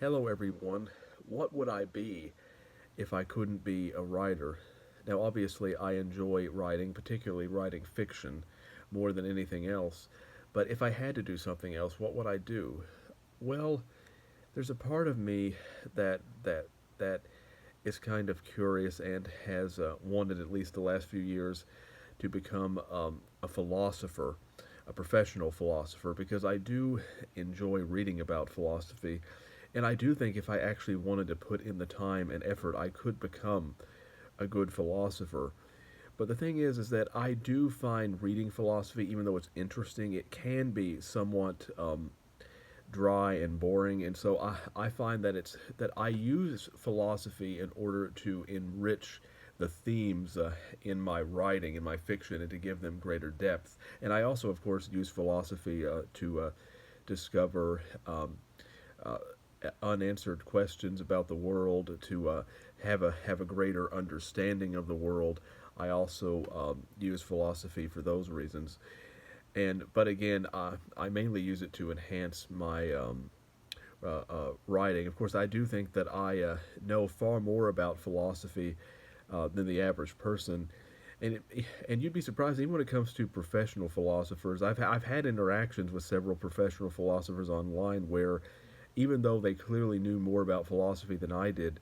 Hello, everyone. What would I be if I couldn't be a writer? Now, obviously, I enjoy writing, particularly writing fiction, more than anything else. But if I had to do something else, what would I do? Well, there's a part of me that is kind of curious and has wanted, at least the last few years, to become a philosopher, a professional philosopher, because I do enjoy reading about philosophy. And I do think if I actually wanted to put in the time and effort, I could become a good philosopher. But the thing is that I do find reading philosophy, even though it's interesting, it can be somewhat dry and boring. And so I find that I use philosophy in order to enrich the themes in my writing, in my fiction, and to give them greater depth. And I also, of course, use philosophy to discover uh, unanswered questions about the world, to have a greater understanding of the world. I also use philosophy for those reasons, and but again, I mainly use it to enhance my writing. Of course, I do think that I know far more about philosophy than the average person. And you'd be surprised, even when it comes to professional philosophers. I've had interactions with several professional philosophers online where, even though they clearly knew more about philosophy than I did,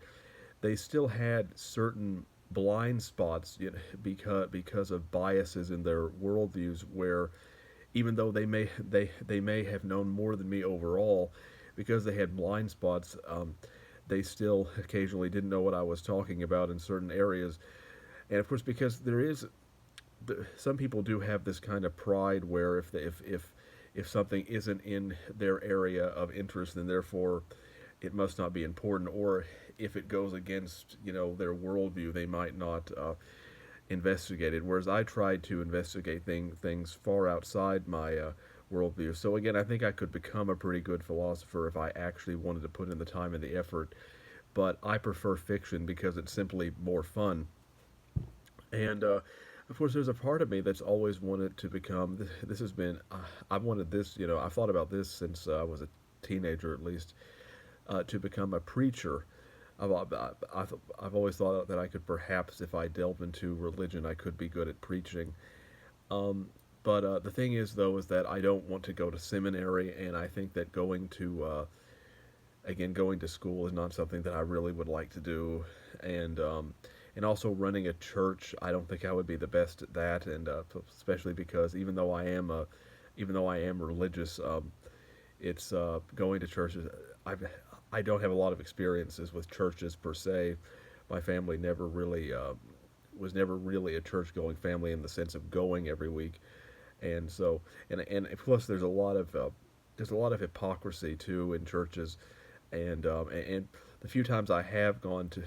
they still had certain blind spots, because of biases in their worldviews, where even though they may have known more than me overall, because they had blind spots, they still occasionally didn't know what I was talking about in certain areas. And of course, because some people do have this kind of pride where if something isn't in their area of interest, then therefore it must not be important, or if it goes against their worldview, they might not investigate it. Whereas I tried to investigate things far outside my worldview. So again, I think I could become a pretty good philosopher if I actually wanted to put in the time and the effort. But I prefer fiction because it's simply more fun. And of course, there's a part of me that's always wanted to become. This has been. I've wanted this. I've thought about this since I was a teenager, at least, to become a preacher. I've always thought that I could perhaps, if I delved into religion, I could be good at preaching. Um, but the thing is, though, is that I don't want to go to seminary, and I think that going to school is not something that I really would like to do. And also running a church, I don't think I would be the best at that, and especially because even though I am religious, it's going to churches. I don't have a lot of experiences with churches per se. My family never really was never really a church going family in the sense of going every week, and so and plus there's a lot of hypocrisy too in churches, and the few times I have gone to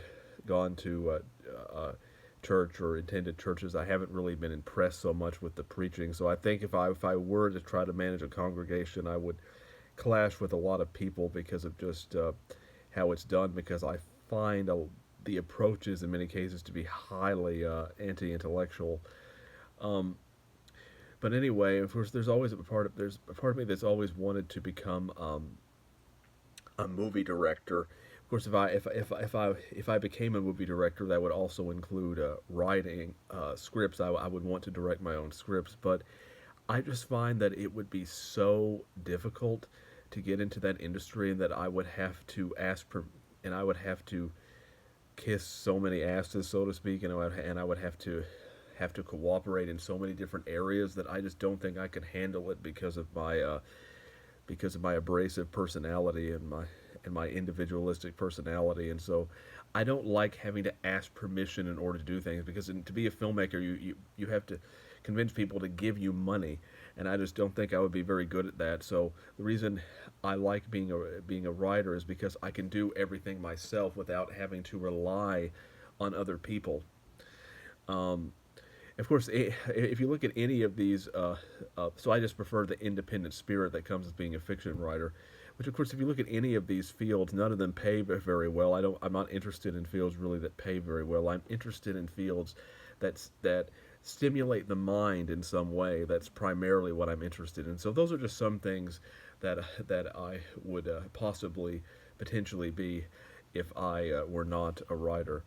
church or attended churches, I haven't really been impressed so much with the preaching. So I think if I were to try to manage a congregation, I would clash with a lot of people because of just how it's done. Because I find the approaches in many cases to be highly anti-intellectual. Um, but anyway, of course, there's a part of me that's always wanted to become a movie director. Of course, if I became a movie director, that would also include writing scripts. I would want to direct my own scripts, but I just find that it would be so difficult to get into that industry, and that I would have to and I would have to kiss so many asses, so to speak, and I would have to cooperate in so many different areas that I just don't think I could handle it because of my abrasive personality and my individualistic personality. And so I don't like having to ask permission in order to do things, because to be a filmmaker, you have to convince people to give you money, and I just don't think I would be very good at that. So the reason I like being a writer is because I can do everything myself without having to rely on other people. Um, of course, if you look at any of these, so I just prefer the independent spirit that comes with being a fiction writer. Which, of course, if you look at any of these fields, none of them pay very well. I'm not interested in fields really that pay very well. I'm interested in fields that stimulate the mind in some way. That's primarily what I'm interested in. So those are just some things that I would possibly potentially be if I were not a writer.